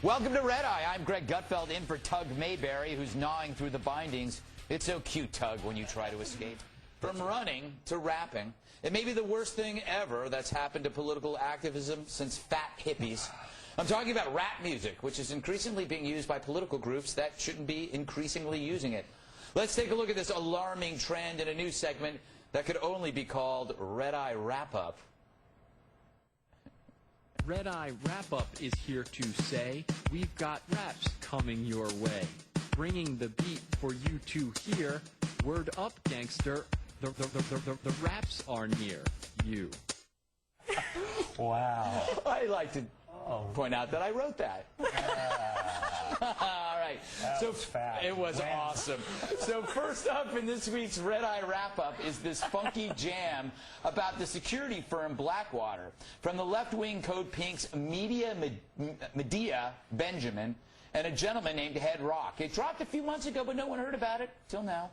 Welcome to Red Eye. I'm Greg Gutfeld in for Tug Mayberry, who's gnawing through the bindings. It's so cute, Tug, when you try to escape. From running to rapping, it may be the worst thing ever that's happened to political activism since fat hippies. I'm talking about rap music, which is increasingly being used by political groups that shouldn't be increasingly using it. Let's take a look at this alarming trend in a new segment that could only be called Red Eye Wrap-Up. Red Eye Wrap-Up is here to say, we've got raps coming your way. Bringing the beat for you to hear. Word up, gangster. The raps are near you. Wow. I like to point out that I wrote that. All right. That was fast. It was awesome. So first up in this week's Red Eye Wrap-Up is this funky jam about the security firm Blackwater. From the left-wing Code Pink's Medea Benjamin and a gentleman named Head Rock. It dropped a few months ago, but no one heard about it till now.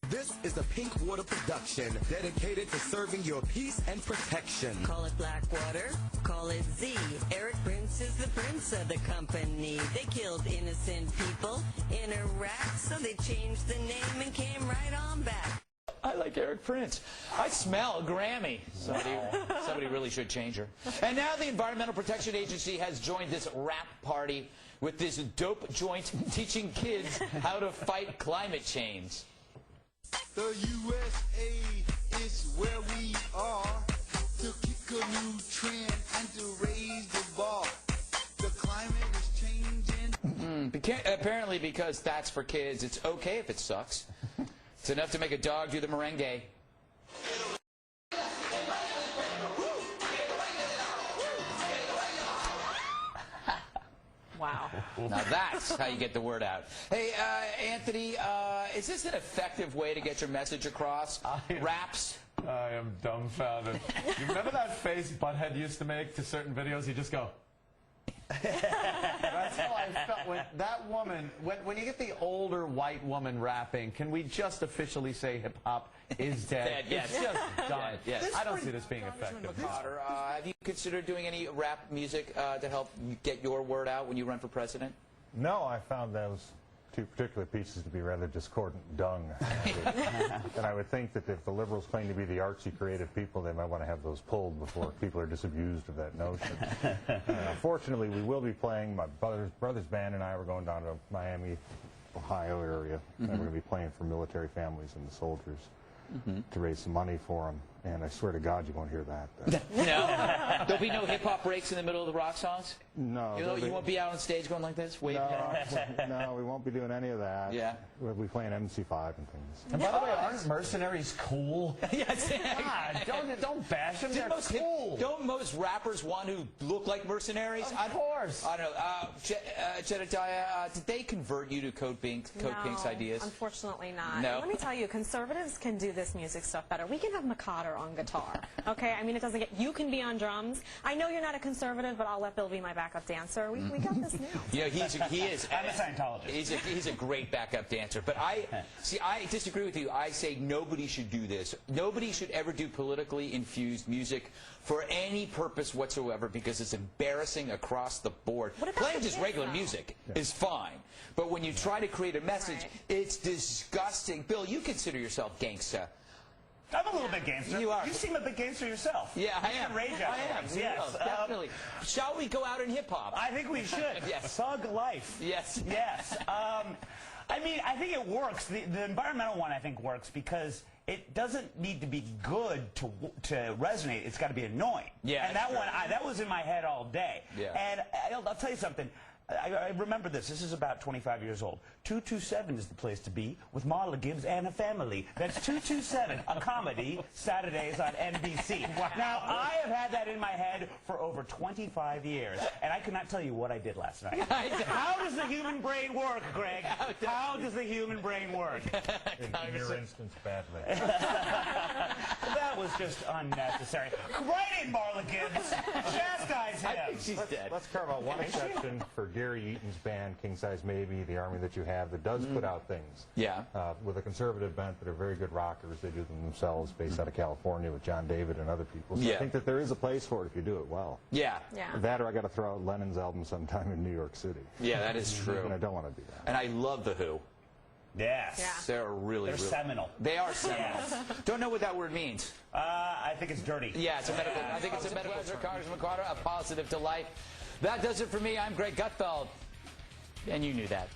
This is a Pink Water production dedicated to serving your peace and protection. Call it Blackwater, call it Z. Eric Prince is the prince of the company. They killed innocent people in Iraq, so they changed the name and came right on back. I like Eric Prince. I smell a Grammy. Somebody really should change her. And now the Environmental Protection Agency has joined this rap party with this dope joint teaching kids how to fight climate change. The USA is where we are to kick a new trend and to raise the bar. The climate is changing. Apparently because that's for kids, it's okay if it sucks. It's enough to make a dog do the merengue. Wow. Now that's how you get the word out. Hey, Anthony, is this an effective way to get your message across? Raps? I am dumbfounded. You remember that face Butthead used to make to certain videos? He'd just go. That's how I felt when that woman, when you get the older white woman rapping, can we just officially say hip-hop is dead? Yes. It's just done. Yes. I don't see this being effective. McCotter, have you considered doing any rap music to help get your word out when you run for president? No, I found those two particular pieces to be rather discordant dung. And I would think that if the liberals claim to be the artsy creative people, they might want to have those pulled before people are disabused of that notion. Fortunately, we will be playing. My brother's band and I were going down to Miami, Ohio area, and we're going to be playing for military families and the soldiers to raise some money for them. And I swear to God, you won't hear that. No? There'll be no hip-hop breaks in the middle of the rock songs? No. You won't be out on stage going like this? Wave no, we won't be doing any of that. Yeah. We'll be playing MC5 and things. And by the way, aren't mercenaries cool? Yes. God, don't bash them. They're cool. Don't most rappers want to look like mercenaries? Of course. I don't know. Jedediah, did they convert you to Code Pink's ideas? Unfortunately not. No. Let me tell you, conservatives can do this music stuff better. We can have McCotter on guitar. Okay? I mean, it doesn't get... You can be on drums. I know you're not a conservative, but I'll let Bill be my backup dancer. We got this now. You know, he is. I'm a Scientologist. He's a great backup dancer. But I disagree with you. I say nobody should do this. Nobody should ever do politically infused music for any purpose whatsoever because it's embarrassing across the board. Playing just regular music is fine. But when you try to create a message, it's disgusting. Bill, you consider yourself gangsta. I'm a little bit gangster. You are. You seem a bit gangster yourself. Yeah, I am. Rage afterwards. Yes, definitely. Shall we go out in hip-hop? I think we should. Yes. Thug life. Yes. Yes. I mean, I think it works. The environmental one, I think, works because it doesn't need to be good to resonate. It's got to be annoying. Yeah. And that one, that was in my head all day. Yeah. And I'll tell you something. I remember this. This is about 25 years old. 227 is the place to be with Marla Gibbs and a family. That's 227, a comedy, Saturdays on NBC. Wow. Now, I have had that in my head for over 25 years, and I could not tell you what I did last night. How does the human brain work, Greg? How does the human brain work? In your instance, badly. That was just unnecessary. Right in, Marla Gibbs. Chastise him. I think she's dead. Let's carve out one exception for Gary Eaton's band, King Size Maybe, The Army That You Have, that does put out things. Yeah. With a conservative bent that are very good rockers. They do them themselves, based out of California with John David and other people. So Yeah. I think that there is a place for it if you do it well. Yeah. Yeah. That or I got to throw out Lennon's album sometime in New York City. Yeah, that is true. And I don't want to do that. And I love The Who. Yes. Yeah. They're really, They're really seminal. They are seminal. Don't know what that word means. I think it's dirty. Yeah, it's a medical. I think it's a medical pleasure, Congressman McCotter, a positive to life. That does it for me. I'm Greg Gutfeld, and you knew that.